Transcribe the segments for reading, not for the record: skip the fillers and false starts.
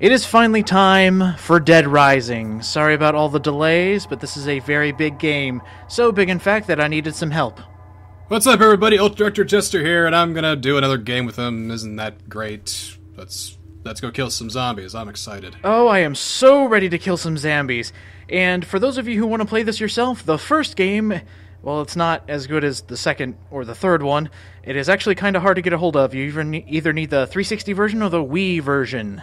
It is finally time for Dead Rising. Sorry about all the delays, but this is a very big game. So big, in fact, that I needed some help. What's up, everybody? Ult Director Jester here, and I'm gonna do another game with him. Isn't that great? Let's go kill some zombies. I'm excited. Oh, I am so ready to kill some zombies. And for those of you who want to play this yourself, the first game, well, it's not as good as the second or the third one. It is actually kind of hard to get a hold of. You either need the 360 version or the Wii version.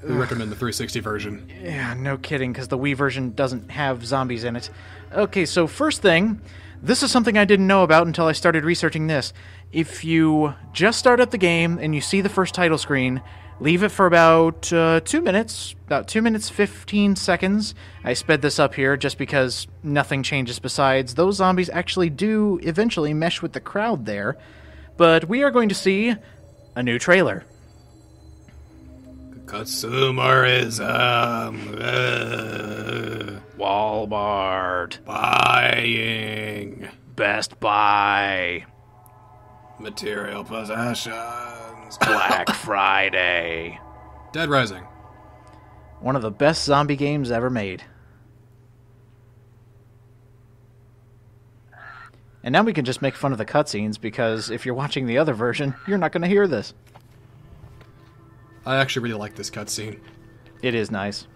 We recommend the 360 version. Yeah, no kidding, because the Wii version doesn't have zombies in it. Okay, so first thing, this is something I didn't know about until I started researching this. If you just start up the game and you see the first title screen, leave it for about 2 minutes, about 2 minutes 15 seconds. I sped this up here just because nothing changes besides those zombies actually do eventually mesh with the crowd there. But we are going to see a new trailer. Consumerism. Walmart. Buying. Best Buy. Material possessions. Black Friday. Dead Rising. One of the best zombie games ever made. And now we can just make fun of the cutscenes, because if you're watching the other version, you're not going to hear this. I actually really like this cutscene. It is nice.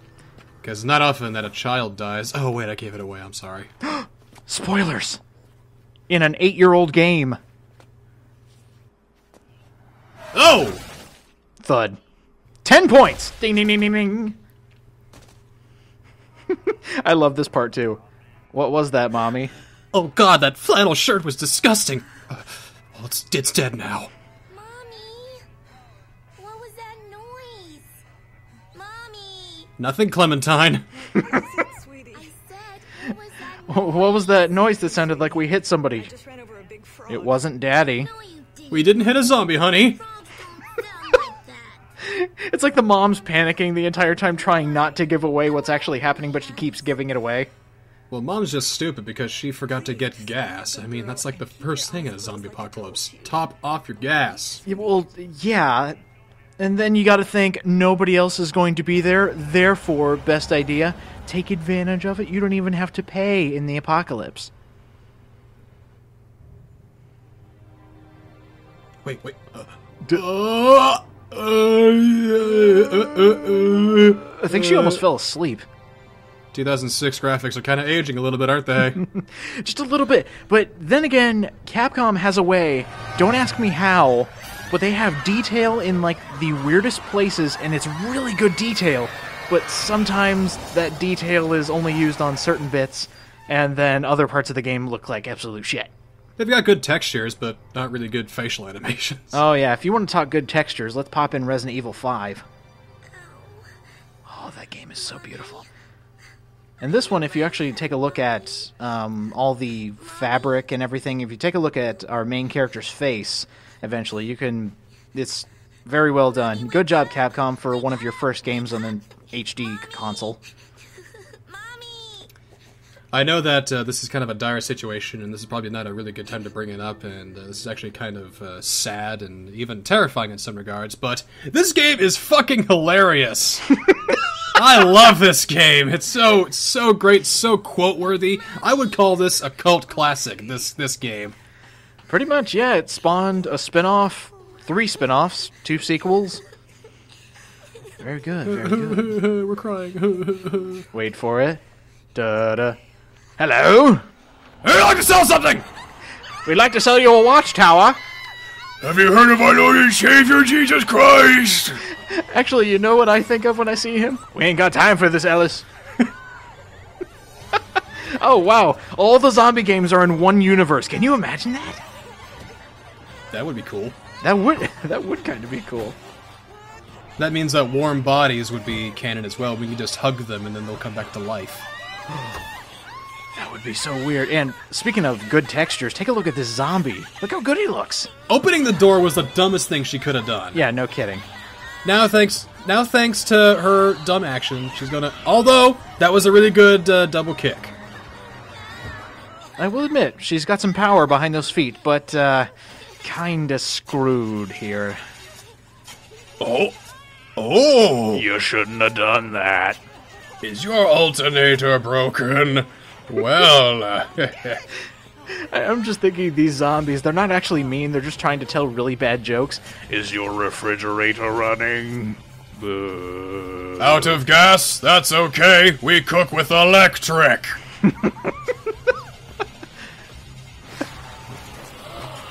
Because not often that a child dies. Oh, wait, I gave it away. I'm sorry. Spoilers! In an 8-year-old game. Oh! Thud. 10 points! Ding, ding, ding, ding, ding. I love this part, too. What was that, Mommy? Oh, God, that flannel shirt was disgusting. Well, it's dead now. Nothing, Clementine. What was that noise that sounded like we hit somebody? It wasn't Daddy. We didn't hit a zombie, honey. It's like the mom's panicking the entire time, trying not to give away what's actually happening, but she keeps giving it away. Well, Mom's just stupid because she forgot to get gas. I mean, that's like the first thing in a zombie apocalypse. Top off your gas. Yeah, well, yeah. And then you gotta think, nobody else is going to be there, therefore, best idea, take advantage of it. You don't even have to pay in the apocalypse. Wait. I think she almost fell asleep. 2006 graphics are kind of aging a little bit, aren't they? Just a little bit. But then again, Capcom has a way, don't ask me how, but they have detail in, like, the weirdest places, and it's really good detail. But sometimes that detail is only used on certain bits, and then other parts of the game look like absolute shit. They've got good textures, but not really good facial animations. Oh yeah, if you want to talk good textures, let's pop in Resident Evil 5. Oh, that game is so beautiful. And this one, if you actually take a look at all the fabric and everything, if you take a look at our main character's face, eventually, you can... It's very well done. Good job, Capcom, for one of your first games on an HD console. I know that this is kind of a dire situation, and this is probably not a really good time to bring it up, and this is actually kind of sad and even terrifying in some regards, but this game is fucking hilarious! I love this game! It's so great, so quote-worthy. I would call this a cult classic, this game. Pretty much, yeah. It spawned a spin-off, 3 spin-offs, 2 sequels. Very good, very good. We're crying. Wait for it. Da-da. Hello? I'd like to sell something! We'd like to sell you a watchtower. Have you heard of our Lord and Savior, Jesus Christ? Actually, you know what I think of when I see him? We ain't got time for this, Ellis. Oh, wow. All the zombie games are in one universe. Can you imagine that? That would be cool. That would kind of be cool. That means that warm bodies would be canon as well. We can just hug them and then they'll come back to life. That would be so weird. And speaking of good textures, take a look at this zombie. Look how good he looks. Opening the door was the dumbest thing she could have done. Yeah, no kidding. Now thanks to her dumb action, she's gonna... Although, that was a really good double kick. I will admit, she's got some power behind those feet, but kinda screwed here. Oh, Oh! You shouldn't have done that. Is your alternator broken? Well, I'm just thinking these zombies, they're not actually mean, they're just trying to tell really bad jokes. Is your refrigerator running? out of gas? That's okay. We cook with electric.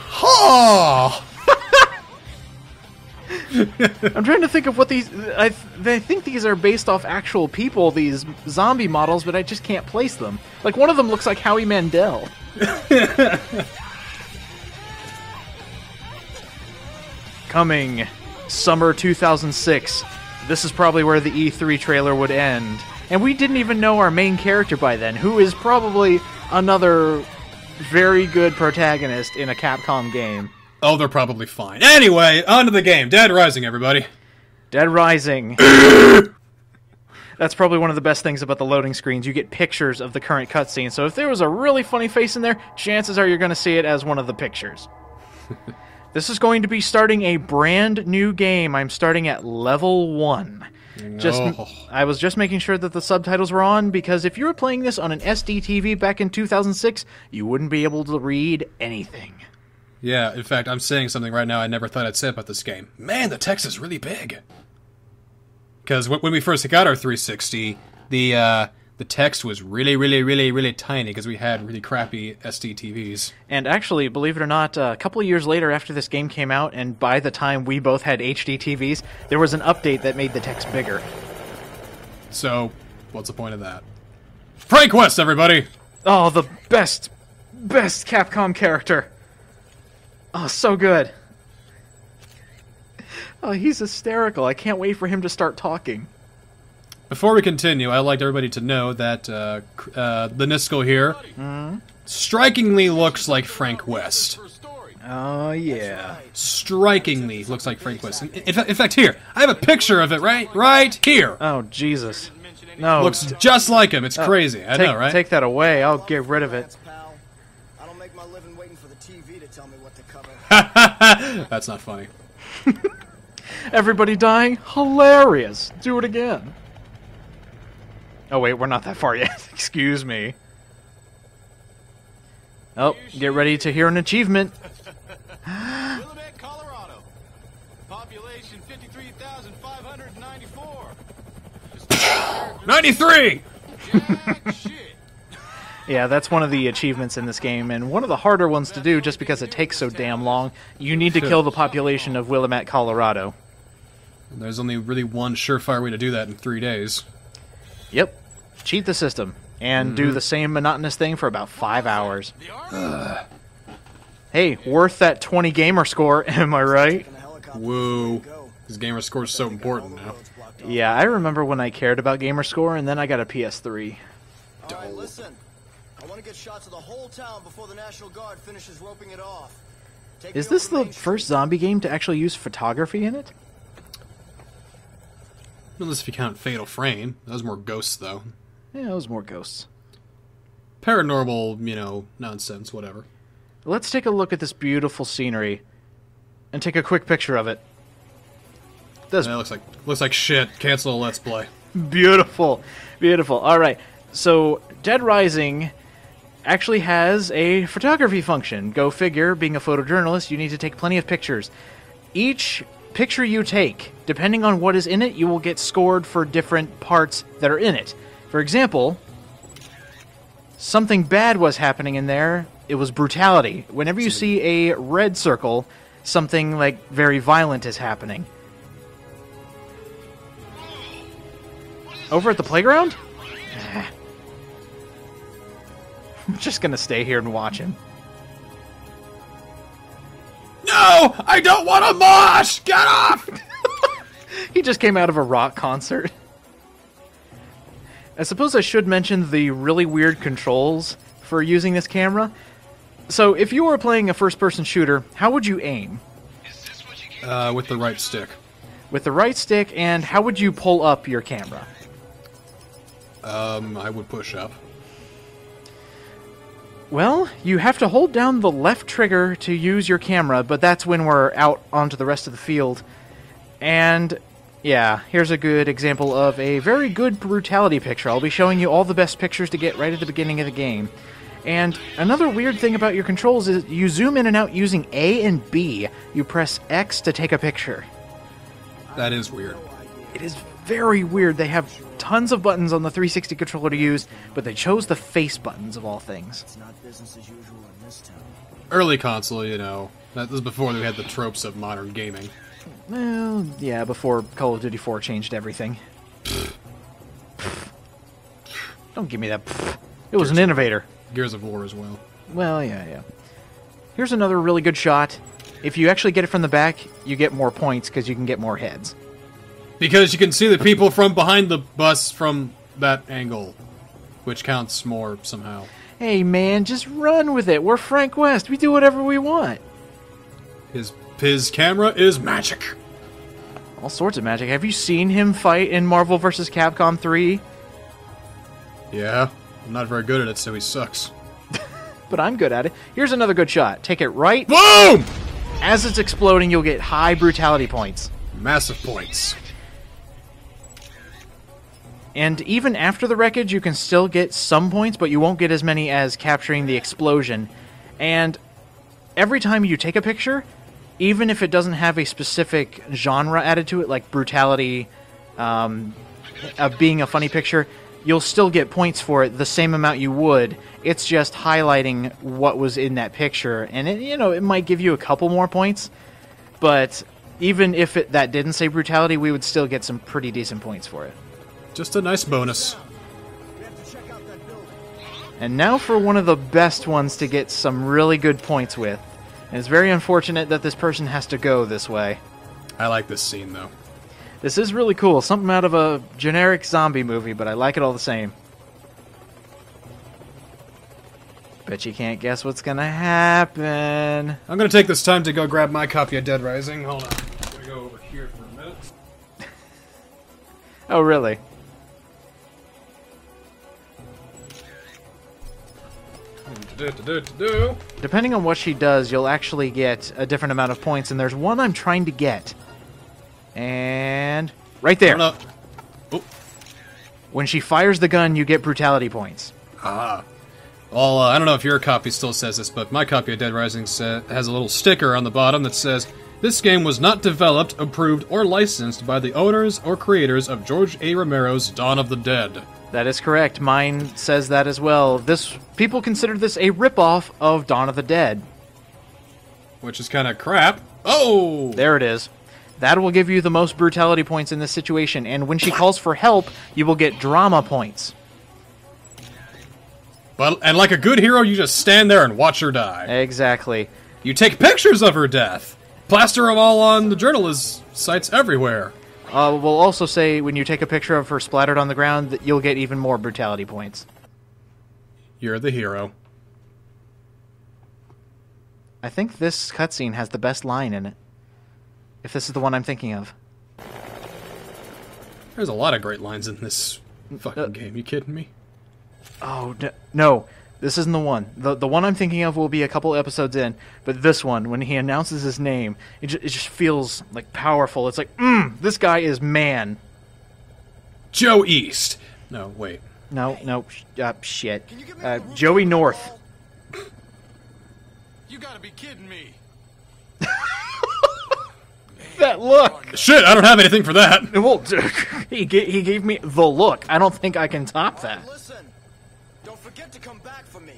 Ha! I'm trying to think of what these... they think these are based off actual people, these zombie models, but I just can't place them. Like, one of them looks like Howie Mandel. Coming summer 2006. This is probably where the E3 trailer would end. And we didn't even know our main character by then, who is probably another very good protagonist in a Capcom game. Oh, they're probably fine. Anyway, on to the game. Dead Rising, everybody. Dead Rising. That's probably one of the best things about the loading screens. You get pictures of the current cutscene. So if there was a really funny face in there, chances are you're going to see it as one of the pictures. This is going to be starting a brand new game. I'm starting at level 1. I was just making sure that the subtitles were on, because if you were playing this on an SD TV back in 2006, you wouldn't be able to read anything. Yeah, in fact, I'm saying something right now I never thought I'd say about this game. Man, the text is really big. Because when we first got our 360, the text was really tiny because we had really crappy SD TVs. And actually, believe it or not, a couple of years later after this game came out, and by the time we both had HD TVs, there was an update that made the text bigger. So, what's the point of that? Frank West, everybody! Oh, the best Capcom character. Oh, so good. Oh, he's hysterical. I can't wait for him to start talking. Before we continue, I'd like everybody to know that the Niskel here strikingly looks like Frank West. Oh, yeah. Strikingly looks like Frank West. In fact, here, I have a picture of it right here. Oh, Jesus. No. Looks just like him. It's crazy. I know, right? Take that away. I'll get rid of it. I don't make my living waiting for the TV to tell me what to cover. That's not funny. Everybody dying? Hilarious. Do it again. Oh, wait, we're not that far yet. Excuse me. Oh, get ready to hear an achievement. Willamette, Colorado. Population 53,594. 93! Jack shit. Yeah, that's one of the achievements in this game, and one of the harder ones to do just because it takes so damn long. You need to kill the population of Willamette, Colorado. There's only really one surefire way to do that in 3 days. Yep. Cheat the system, and do the same monotonous thing for about 5 hours. Hey, worth that 20 gamer score, am I right? Whoa. This gamer score is so important now. Yeah, I remember when I cared about gamer score, and then I got a PS3. All right, listen. I want to get shots of the whole town before the National Guard finishes roping it off. Take Is me this over to the Main Street. first zombie game to actually use photography in it? Unless if you count Fatal Frame. That was more ghosts, though. Yeah, it was more ghosts. Paranormal, nonsense, whatever. Let's take a look at this beautiful scenery and take a quick picture of it. That's That looks like shit. Cancel a Let's Play. beautiful. Beautiful. All right. So, Dead Rising actually has a photography function. Go figure, being a photojournalist, you need to take plenty of pictures. Each picture you take, depending on what is in it, you will get scored for different parts that are in it. For example, something bad was happening in there. It was brutality. Whenever you see a red circle, something like very violent is happening. Over at the playground? I'm just gonna stay here and watch him. No! I don't want to mosh! Get off! He just came out of a rock concert. I suppose I should mention the really weird controls for using this camera. So, if you were playing a first-person shooter, how would you aim? With the right stick. With the right stick, and how would you pull up your camera? I would push up. Well, you have to hold down the left trigger to use your camera, but that's when we're out onto the rest of the field. And Yeah, here's a good example of a very good brutality picture. I'll be showing you all the best pictures to get right at the beginning of the game. And another weird thing about your controls is you zoom in and out using A and B. You press X to take a picture. That is weird. It is very weird. They have tons of buttons on the 360 controller to use, but they chose the face buttons of all things. It's not business as usual in this town. Early console, you know. That was before we had the tropes of modern gaming. Well, yeah, before Call of Duty 4 changed everything. Don't give me that. It was an innovator. Gears of War as well. Well, yeah. Here's another really good shot. If you actually get it from the back, you get more points because you can get more heads. Because you can see the people from behind the bus from that angle, which counts more somehow. Hey, man, just run with it. We're Frank West. We do whatever we want. His camera is magic. All sorts of magic. Have you seen him fight in Marvel vs. Capcom 3? Yeah, I'm not very good at it, so he sucks. But I'm good at it. Here's another good shot. Take it right. Boom! As it's exploding, you'll get high brutality points. Massive points. And even after the wreckage, you can still get some points, but you won't get as many as capturing the explosion. And every time you take a picture, even if it doesn't have a specific genre added to it, like brutality, being a funny picture, you'll still get points for it the same amount you would. It's just highlighting what was in that picture. And, it might give you a couple more points, but even if that didn't say brutality, we would still get some pretty decent points for it. Just a nice bonus. We have to check out that building. And now for one of the best ones to get some really good points with. And it's very unfortunate that this person has to go this way. I like this scene, though. This is really cool. Something out of a generic zombie movie, but I like it all the same. Bet you can't guess what's gonna happen. I'm gonna take this time to go grab my copy of Dead Rising. Hold on. I'm gonna go over here for a minute. Oh, really? Depending on what she does, you'll actually get a different amount of points, and there's one I'm trying to get. And right there. Oh. When she fires the gun, you get brutality points. Ah. Well, I don't know if your copy still says this, but my copy of Dead Rising has a little sticker on the bottom that says, "This game was not developed, approved, or licensed by the owners or creators of George A. Romero's Dawn of the Dead." That is correct. Mine says that as well. People consider this a ripoff of Dawn of the Dead. Which is kind of crap. Oh! There it is. That will give you the most brutality points in this situation, and when she calls for help, you will get drama points. And like a good hero, you just stand there and watch her die. Exactly. You take pictures of her death. Plaster them all on the journalist sites everywhere. We'll also say when you take a picture of her splattered on the ground, that you'll get even more brutality points. You're the hero. I think this cutscene has the best line in it. If this is the one I'm thinking of. There's a lot of great lines in this fucking game. You kidding me? Oh, no. This isn't the one. The one I'm thinking of will be a couple episodes in, but this one, when he announces his name, it just feels like powerful. It's like, this guy is man. Joe East. No, wait. No, shit. Joey North. You gotta be kidding me. That look. Shit, I don't have anything for that. Well, he gave me the look. I don't think I can top that. Listen, don't forget to come back for me.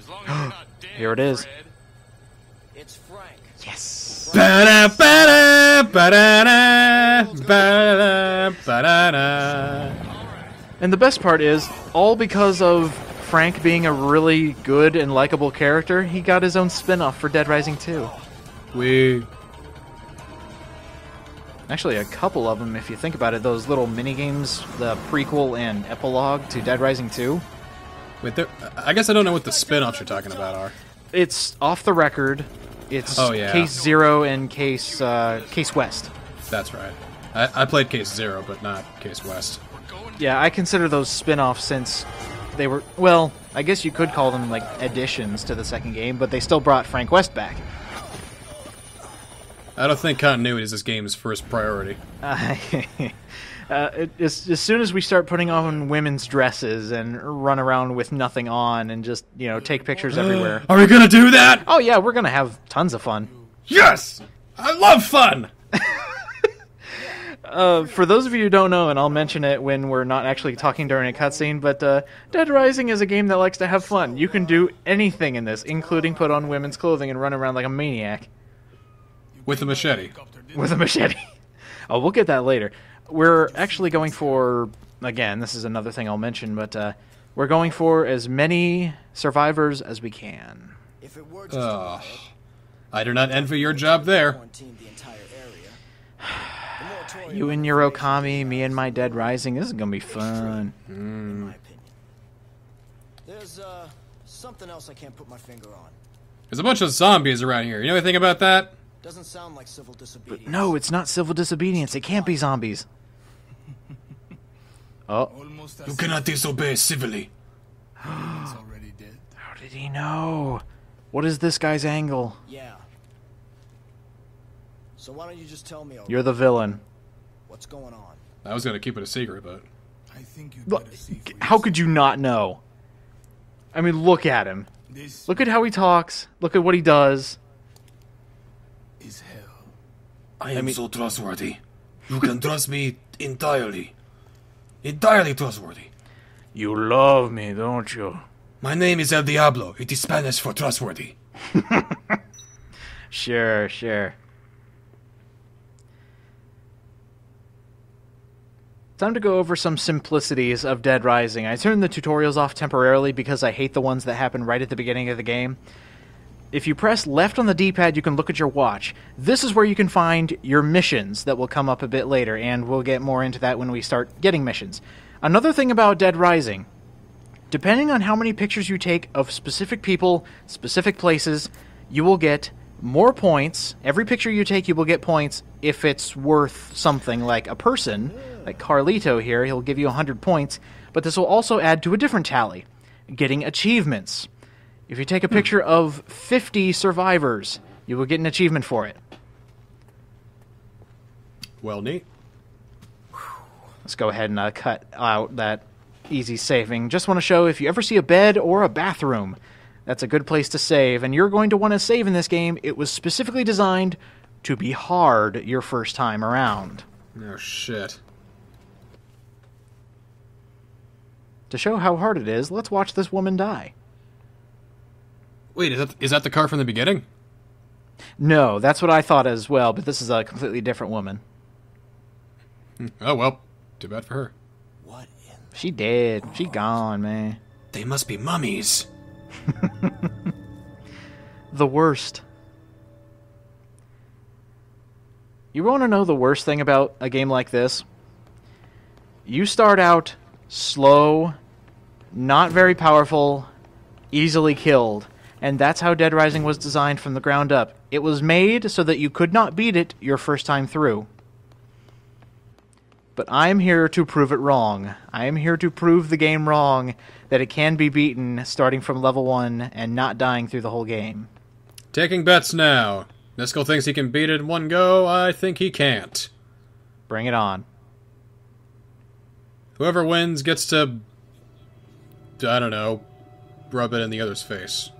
As long as you're not dead, Here it is. Fred. It's Frank. Yes. Ba-da, ba-da, ba-da-da, ba-da, ba-da-da. And the best part is, all because of Frank being a really good and likable character, he got his own spin-off for Dead Rising 2. Actually, a couple of them, if you think about it. Those little mini-games, the prequel and epilogue to Dead Rising 2. Wait, I guess I don't know what the spin-offs you're talking about are. It's off the record. It's Case Zero and Case West. That's right. I played Case Zero, but not Case West. Yeah, I consider those spin-offs since they were, well, I guess you could call them like additions to the second game, but they still brought Frank West back. I don't think continuity is this game's first priority. As soon as we start putting on women's dresses and run around with nothing on and just, take pictures everywhere. Are we gonna do that? Oh, yeah, we're going to have tons of fun. Yes! I love fun! For those of you who don't know, and I'll mention it when we're not actually talking during a cutscene, but Dead Rising is a game that likes to have fun. You can do anything in this, including put on women's clothing and run around like a maniac. With a machete. With a machete. Oh, we'll get that later. We're actually going for, again, this is another thing I'll mention, but we're going for as many survivors as we can. If it were just a minute, I do not envy your job there. quarantine the entire area. The moratorium You and your Okami, me and my Dead Rising, this is going to be fun. in my opinion. There's something else I can't put my finger on. There's a bunch of zombies around here. You know anything about that? Doesn't sound like civil disobedience. No, it's not civil disobedience. It can't be zombies. Oh, Almost You as cannot disobey civilly. it's already dead. how did he know? What is this guy's angle? Yeah. So why don't you just tell me You're the villain. what's going on? I was gonna keep it a secret, but... I think you'd Look, better see for how could you not know? I mean, look at him. This Look at how he talks. Look at what he does. is hell. I am so trustworthy. You can trust me entirely. Entirely trustworthy. You love me, don't you? My name is El Diablo. It is Spanish for trustworthy. Sure, sure. Time to go over some simplicities of Dead Rising. I turned the tutorials off temporarily because I hate the ones that happen right at the beginning of the game. If you press left on the D-pad, you can look at your watch. This is where you can find your missions that will come up a bit later, and we'll get more into that when we start getting missions. Another thing about Dead Rising, depending on how many pictures you take of specific people, specific places, you will get more points. Every picture you take, you will get points if it's worth something, like a person, like Carlito here, he'll give you 100 points, but this will also add to a different tally, getting achievements. If you take a picture of 50 survivors, you will get an achievement for it. Well, neat. Let's go ahead and cut out that easy saving. Just want to show if you ever see a bed or a bathroom, that's a good place to save. And you're going to want to save in this game. It was specifically designed to be hard your first time around. Oh, shit. To show how hard it is, let's watch this woman die. Wait, is that the car from the beginning? No, that's what I thought as well, but this is a completely different woman. Oh, well. Too bad for her. What in She dead. She gone, man. They must be mummies. The worst. You want to know the worst thing about a game like this? You start out slow, not very powerful, easily killed. And that's how Dead Rising was designed from the ground up. It was made so that you could not beat it your first time through. But I'm here to prove it wrong. I am here to prove the game wrong, that it can be beaten starting from level 1 and not dying through the whole game. Taking bets now. Niskel thinks he can beat it in one go. I think he can't. Bring it on. Whoever wins gets to... I don't know. Rub it in the other's face.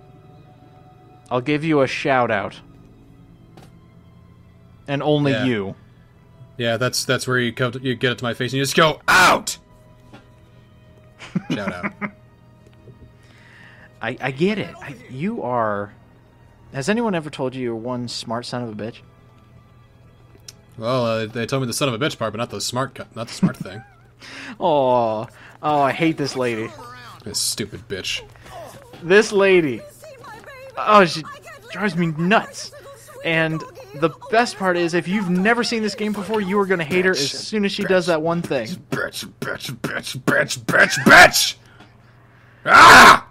I'll give you a shout out. And only Yeah. you. Yeah, that's where you get it to my face and you just go, out! Shout out. I get it. You are... Has anyone ever told you you're one smart son of a bitch? Well, they told me the son of a bitch part, but not the smart thing. Oh, I hate this lady. This stupid bitch. This lady. Oh, she drives me nuts. And the best part is, if you've never seen this game before, you are going to hate her as soon as she does that one thing. Bitch, bitch, bitch, bitch, bitch, bitch! Ah!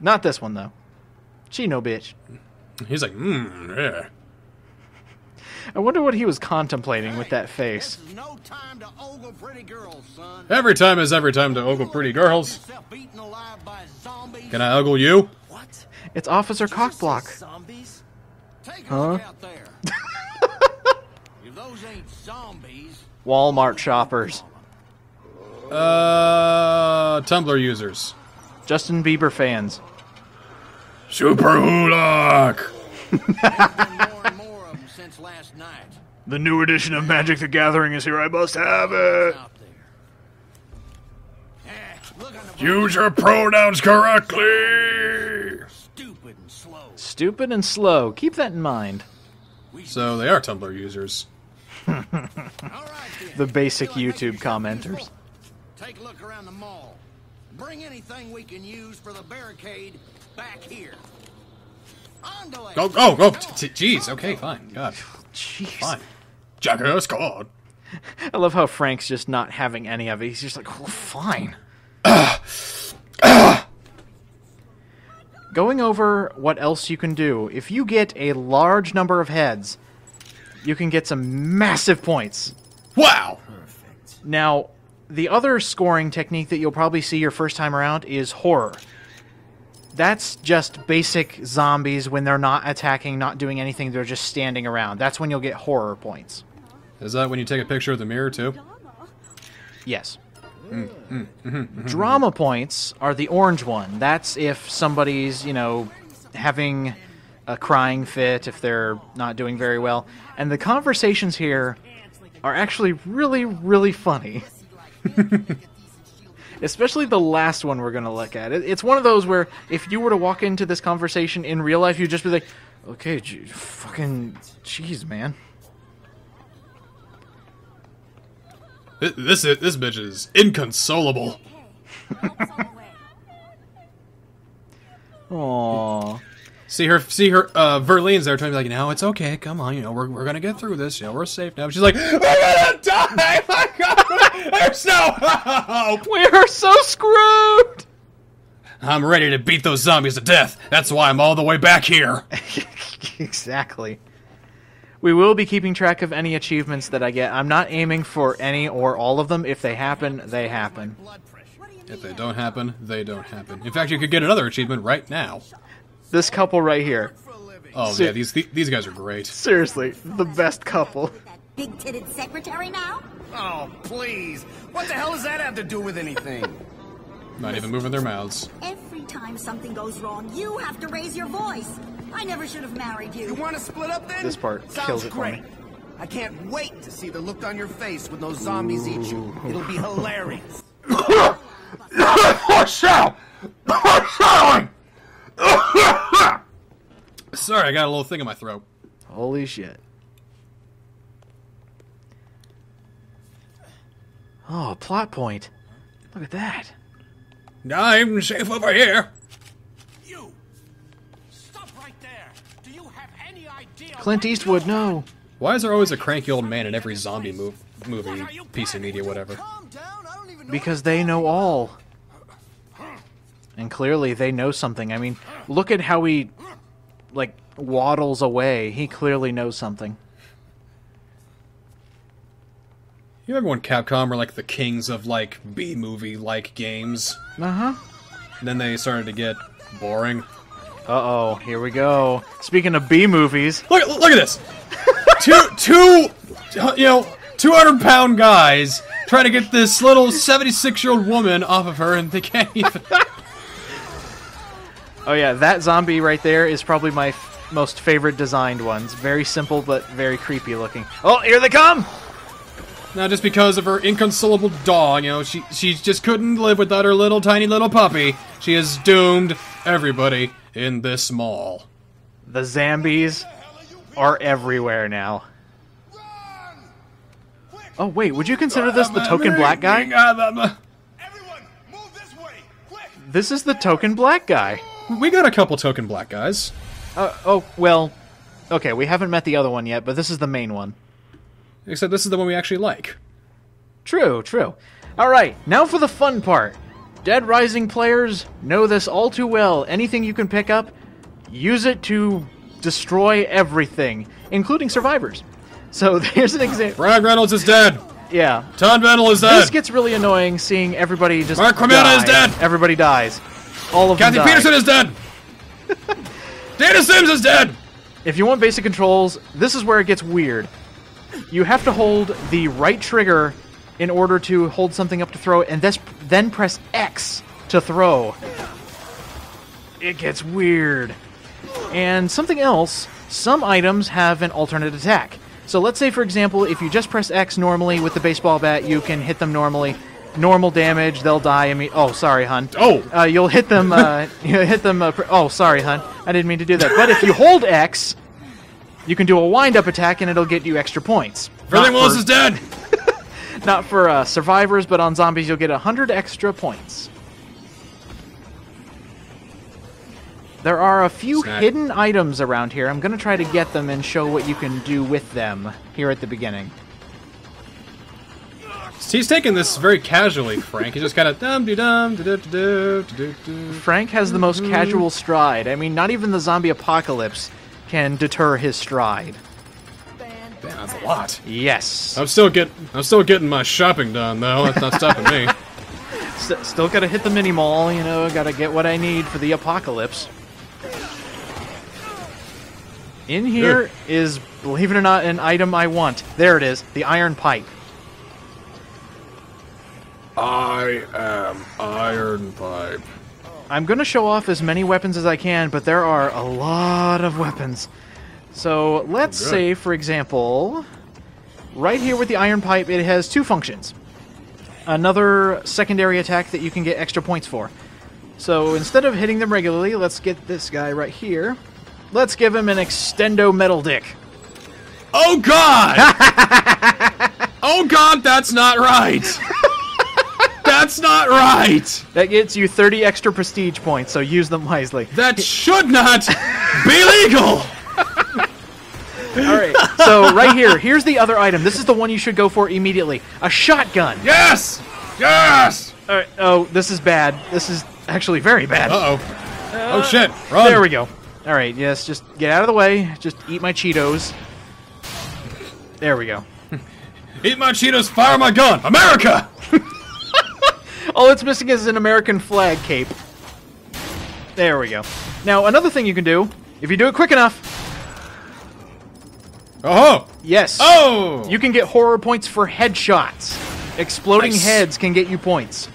Not this one, though. She no bitch. He's like, yeah. I wonder what he was contemplating with that face. This is no time to ogle pretty girls, son. Every time is every time to ogle pretty girls. Yourself beaten alive by zombies. Can I ogle you? What? It's Officer Did you just say Cockblock. Zombies? Take a Huh? look out there. those ain't zombies. Walmart shoppers. Tumblr users. Justin Bieber fans. Super Hulk! Been more and more of them since last night. The new edition of Magic the Gathering is here. I must have it. Out there. Look on the Use your pronouns correctly! stupid and slow. Stupid and slow. Keep that in mind. So they are Tumblr users. All right, then. The basic Feel like YouTube making yourself commenters. useful? Take a look around the mall. Bring anything we can use for the barricade back here. On to it. Go, go, go! Jeez, okay, fine. God, Jeez. fine. Jackass God. I love how Frank's just not having any of it. He's just like, oh, fine. Going over what else you can do. If you get a large number of heads, you can get some massive points. Wow! Now, the other scoring technique that you'll probably see your first time around is horror. That's just basic zombies when they're not attacking, not doing anything, they're just standing around. That's when you'll get horror points. Is that when you take a picture of the mirror, too? Yes. Drama points are the orange one. That's if somebody's, having a crying fit, if they're not doing very well. And the conversations here are actually really, really funny. Especially the last one we're going to look at. It's one of those where if you were to walk into this conversation in real life, you'd just be like, okay, fucking jeez, man. This bitch is inconsolable. Aww. See her, Verlene's there trying to be like, it's okay, come on, we're gonna get through this, we're safe now. But she's like, we're gonna die, my God, there's no hope. We're so screwed! I'm ready to beat those zombies to death. That's why I'm all the way back here. Exactly. We will be keeping track of any achievements that I get. I'm not aiming for any or all of them. If they happen, they happen. If they don't happen, they don't happen. In fact, you could get another achievement right now. This couple right here. Oh yeah, these guys are great. Seriously, the best couple. That big-titted secretary now? Oh, please. What the hell does that have to do with anything? Not even moving their mouths. Every time something goes wrong, you have to raise your voice. I never should have married you. You want to split up then? This part Sounds kills it for great. me. I can't wait to see the look on your face when those zombies eat you. It'll be hilarious. Sorry, I got a little thing in my throat. Holy shit. Oh, a plot point. Look at that. I'm safe over here. You! Stop right there! Do you have any idea? Clint what Eastwood, you no. Why is there always a cranky old man in every zombie movie, piece of media, whatever? Calm down. I don't even know. Because they know all. And clearly they know something. I mean, look at how he, waddles away. He clearly knows something. You remember when Capcom were the kings of B-movie games? Uh-huh. And then they started to get boring. Uh-oh, here we go. Speaking of B-movies. Look at this. two 200-pound guys trying to get this little 76-year-old woman off of her, and they can't even. Oh yeah, that zombie right there is probably my most favorite designed ones. Very simple, but very creepy looking. Oh, here they come! Now, just because of her inconsolable dog, she just couldn't live without her little tiny little puppy. She has doomed everybody in this mall. The zombies are everywhere now. Oh wait, would you consider this the token black guy? Everyone, move this way, quick! This is the token black guy. We got a couple token black guys. Oh, well, okay, we haven't met the other one yet, but this is the main one. Except this is the one we actually like. True, true. Alright, now for the fun part. Dead Rising players know this all too well. Anything you can pick up, use it to destroy everything, including survivors. So there's an example. Brad Reynolds is dead. Yeah. Todd Vendel is dead. This gets really annoying seeing everybody just Mark Cremona is dead. Everybody dies. All of Kathy them die. Peterson is dead. Dana Sims is dead. If you want basic controls, this is where it gets weird. You have to hold the right trigger in order to hold something up to throw it, and then press X to throw. It gets weird. And something else, some items have an alternate attack. So let's say, for example, if you just press X normally with the baseball bat, you can hit them normally. Normal damage, they'll die. Oh, sorry, hun. Oh! You'll hit them, oh, sorry, hun. I didn't mean to do that. But if you hold X, you can do a wind-up attack, and it'll get you extra points. Everything Willis is dead! Not for survivors, but on zombies, you'll get 100 extra points. There are a few hidden items around here. I'm going to try to get them and show what you can do with them here at the beginning. He's taking this very casually, Frank. He's just kind of dum-de-dum-de-do-do-do-do-do. Frank has the most casual stride. I mean, not even the zombie apocalypse can deter his stride. Damn, that's a lot. Yes. I'm still getting my shopping done, though. That's not stopping me. Still gotta hit the mini mall, you know, gotta get what I need for the apocalypse. In here is, believe it or not, an item I want. There it is, the iron pipe. I am Iron Pipe. I'm gonna show off as many weapons as I can, but there are a lot of weapons. So let's say, for example, right here with the iron pipe, it has two functions. Another secondary attack that you can get extra points for. So instead of hitting them regularly, let's get this guy right here. Let's give him an extendo metal dick. Oh God! Oh God, that's not right! That's not right! That gets you 30 extra prestige points, so use them wisely. That should not be legal! Alright, so right here, here's the other item. This is the one you should go for immediately. A shotgun! Yes! Yes! Alright, oh, this is bad. This is actually very bad. Uh-oh. Oh shit, run! There we go. Alright, yes, just get out of the way. Just eat my Cheetos. There we go. Eat my Cheetos, fire my gun! America! All it's missing is an American flag cape. There we go. Now, another thing you can do, if you do it quick enough... Oh! Yes. Oh! You can get horror points for headshots. Exploding Nice. heads can get you points.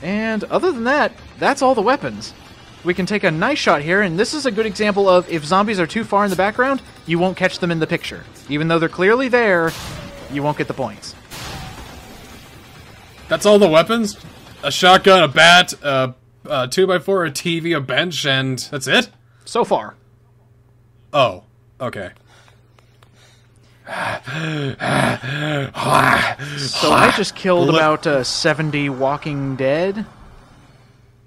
And other than that, that's all the weapons. We can take a nice shot here, and this is a good example of if zombies are too far in the background, you won't catch them in the picture. Even though they're clearly there, you won't get the points. That's all the weapons? A shotgun, a bat, a 2x4, a TV, a bench, and that's it? So far. Oh, okay. So I just killed about 70 Walking Dead.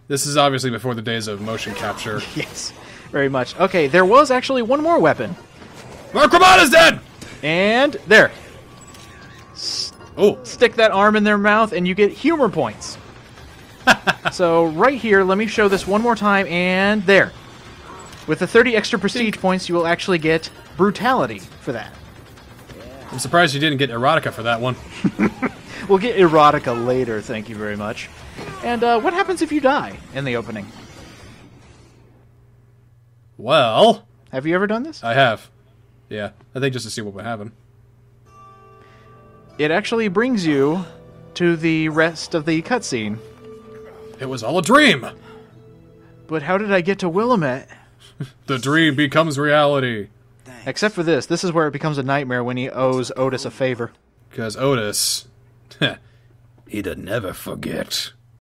This is obviously before the days of motion capture. Yes, very much. Okay, there was actually one more weapon. Mark Romano's dead! And there. Oh. Stick that arm in their mouth and you get humor points. So right here, let me show this one more time, and there. With the 30 extra prestige points, you will actually get brutality for that. I'm surprised you didn't get erotica for that one. We'll get erotica later, thank you very much. And what happens if you die in the opening? Well... Have you ever done this? I have. Yeah, I think just to see what would happen. It actually brings you to the rest of the cutscene. It was all a dream! But how did I get to Willamette? The dream becomes reality. Except for this. This is where it becomes a nightmare when he owes Otis a favor. Because Otis... he'd never forget.